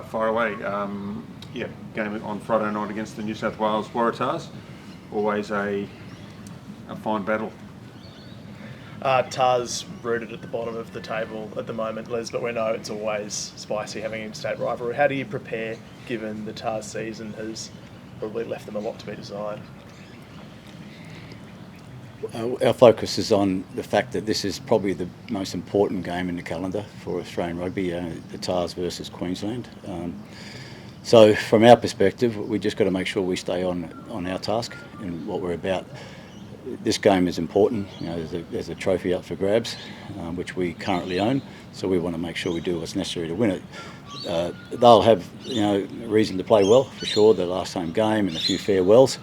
Fire away. Game on Friday night against the New South Wales Waratahs. Always a fine battle. Tars rooted at the bottom of the table at the moment, Les, but we know it's always spicy having interstate rivalry. How do you prepare, given the Tars season has probably left them a lot to be desired? Our focus is on the fact that this is probably the most important game in the calendar for Australian rugby, the Tars versus Queensland. So from our perspective, we just got to make sure we stay on our task and what we're about. This game is important. There's a trophy up for grabs, which we currently own. So we want to make sure we do what's necessary to win it. They'll have reason to play well for sure. The last home game and a few farewells,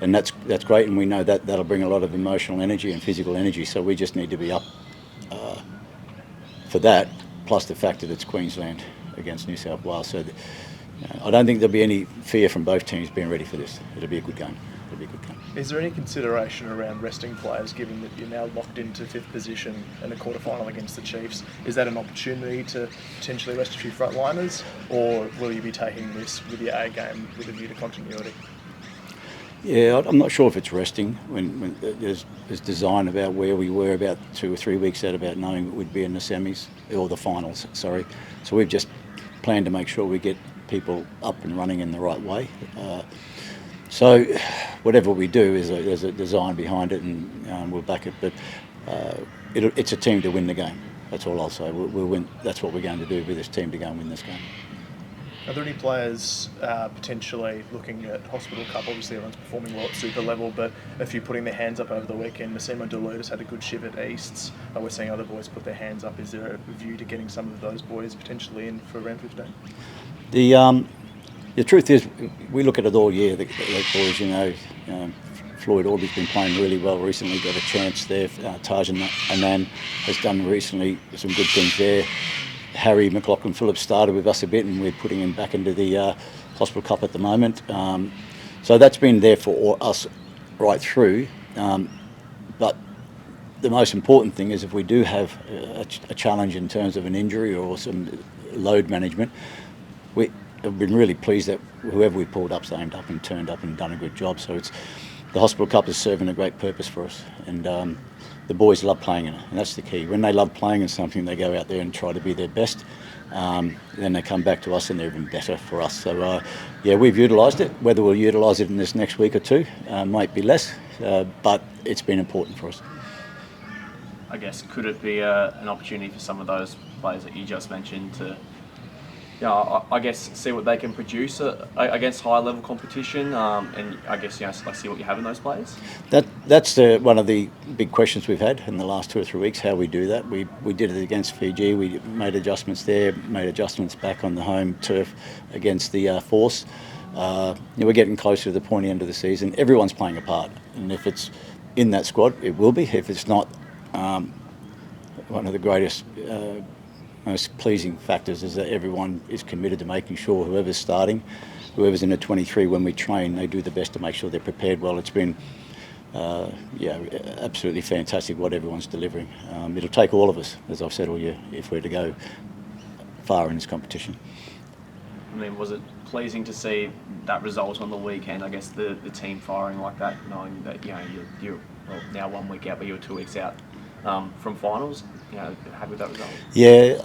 and that's great. And we know that that'll bring a lot of emotional energy and physical energy. So we just need to be up for that. Plus the fact that it's Queensland against New South Wales. So I don't think there'll be any fear from both teams being ready for this. It'll be a good game. Is there any consideration around resting players, given that you're now locked into fifth position in a quarter-final against the Chiefs? Is that an opportunity to potentially rest a few frontliners, or will you be taking this with your A game with a view to continuity? Yeah, I'm not sure if it's resting. When there's design about where we were about 2 or 3 weeks out about knowing we'd be in the semis, or the finals, sorry. So we've just planned to make sure we get people up and running in the right way. So whatever we do, there's a design behind it, and we'll back it. But it's a team to win the game. That's all I'll say. We'll win. That's what we're going to do with this team, to go and win this game. Are there any players potentially looking at Hospital Cup? Obviously everyone's performing well at super level, but a few putting their hands up over the weekend. Massimo Duluth's had a good shift at Easts. We're seeing other boys put their hands up. Is there a view to getting some of those boys potentially in for round 15? The truth is, we look at it all year. The boys, Floyd Orby's been playing really well recently. Got a chance there. Taj Anand has done recently some good things there. Harry McLaughlin-Phillips started with us a bit, and we're putting him back into the Hospital Cup at the moment. So that's been there for us right through. But the most important thing is, if we do have a challenge in terms of an injury or some load management, I've been really pleased that whoever we pulled up's aimed up and turned up and done a good job. So the Hospital Cup is serving a great purpose for us, and the boys love playing in it, and that's the key. When they love playing in something, they go out there and try to be their best. Then they come back to us and they're even better for us. So we've utilised it. Whether we'll utilise it in this next week or two might be less, but it's been important for us. I guess, could it be an opportunity for some of those players that you just mentioned to, I guess, see what they can produce against higher level competition, and I guess see what you have in those players? That's one of the big questions we've had in the last 2 or 3 weeks. How we do that? We did it against Fiji. We made adjustments there. Made adjustments back on the home turf against the Force. We're getting closer to the pointy end of the season. Everyone's playing a part, and if it's in that squad, it will be. If it's not, one of the greatest. Most pleasing factors is that everyone is committed to making sure whoever's starting, whoever's in the 23 when we train, they do the best to make sure they're prepared well. It's been absolutely fantastic what everyone's delivering. It'll take all of us, as I've said all year, if we're to go far in this competition. I mean, was it pleasing to see that result on the weekend? I guess the team firing like that, knowing that you're now 1 week out, but you're 2 weeks out from finals. Happy with that result? Yeah,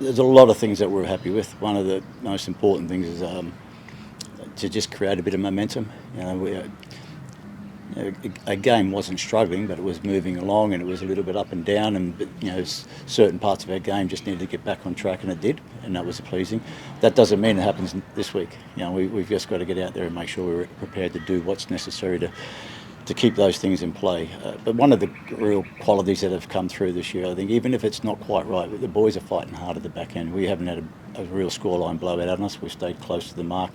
there's a lot of things that we're happy with. One of the most important things is to just create a bit of momentum. A game wasn't struggling, but it was moving along, and it was a little bit up and down, and certain parts of our game just needed to get back on track, and it did, and that was pleasing. That doesn't mean it happens this week. We've just got to get out there and make sure we're prepared to do what's necessary to keep those things in play. But one of the real qualities that have come through this year, I think, even if it's not quite right, the boys are fighting hard at the back end. We haven't had a real scoreline blowout on us. We've stayed close to the mark.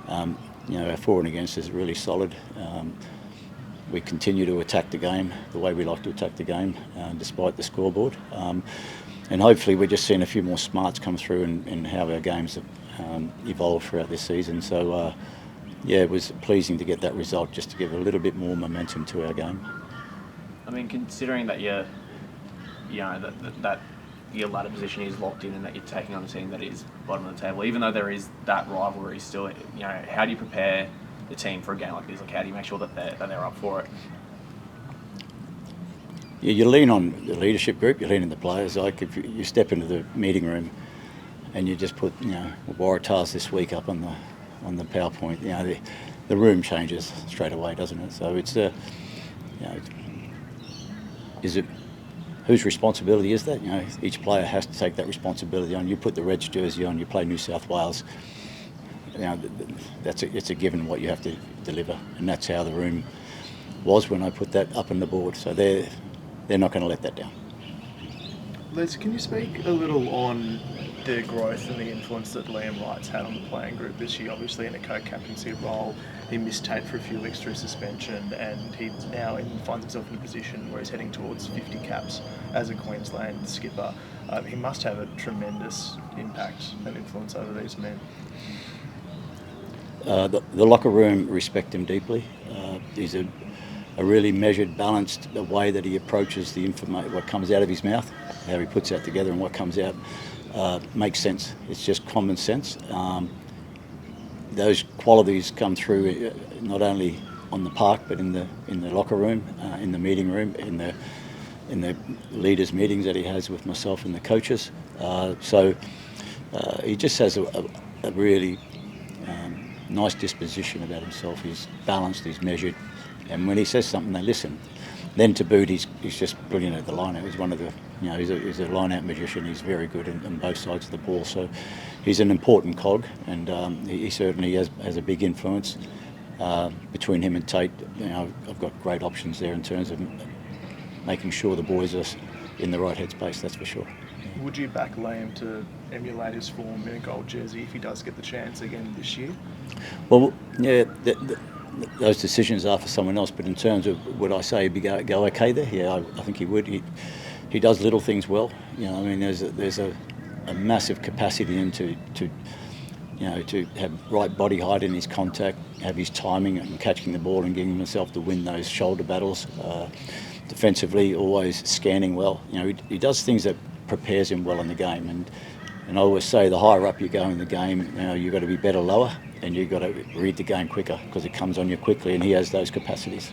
Our for and against is really solid. We continue to attack the game the way we like to attack the game, despite the scoreboard. And hopefully we're just seeing a few more smarts come through in how our games have evolved throughout this season. So it was pleasing to get that result, just to give a little bit more momentum to our game. I mean, considering that that your ladder position is locked in and that you're taking on a team that is bottom of the table, even though there is that rivalry still. How do you prepare the team for a game like this? Like, how do you make sure that they're up for it? Yeah, you lean on the leadership group, you lean on the players. Like if you step into the meeting room and you just put, Waratahs this week up on the PowerPoint, the room changes straight away, doesn't it? So it's is it whose responsibility is that? Each player has to take that responsibility on. You put the Reds jersey on, you play New South Wales. It's a given what you have to deliver, and that's how the room was when I put that up on the board. So they're not going to let that down. Les, can you speak a little on the growth and the influence that Liam Wright's had on the playing group this year? Obviously in a co-captaincy role, he missed Tate for a few weeks through suspension, and he now finds himself in a position where he's heading towards 50 caps as a Queensland skipper. He must have a tremendous impact and influence over these men. The locker room respect him deeply. He's a really measured, balanced way that he approaches the information, what comes out of his mouth, how he puts that together, and what comes out makes sense. It's just common sense. Those qualities come through not only on the park, but in the locker room, in the meeting room, in the leaders' meetings that he has with myself and the coaches. So he just has a really nice disposition about himself. He's balanced, he's measured, and when he says something, they listen. Then to boot, he's just brilliant at the line-out. He's one of the, he's a line-out magician. He's very good on both sides of the ball. So he's an important cog, and he certainly has a big influence. Between him and Tate, I've got great options there in terms of making sure the boys are in the right headspace, that's for sure. Would you back Liam to emulate his form in a gold jersey if he does get the chance again this year? Well, yeah, those decisions are for someone else, but in terms of would I say he'd go okay there? Yeah, I think he would. He does little things well. There's a massive capacity in to have right body height in his contact, have his timing and catching the ball and getting himself to win those shoulder battles. Defensively, always scanning well. He does things that prepares him well in the game, and I always say the higher up you go in the game, you've got to be better lower, and you've got to read the game quicker because it comes on you quickly, and he has those capacities.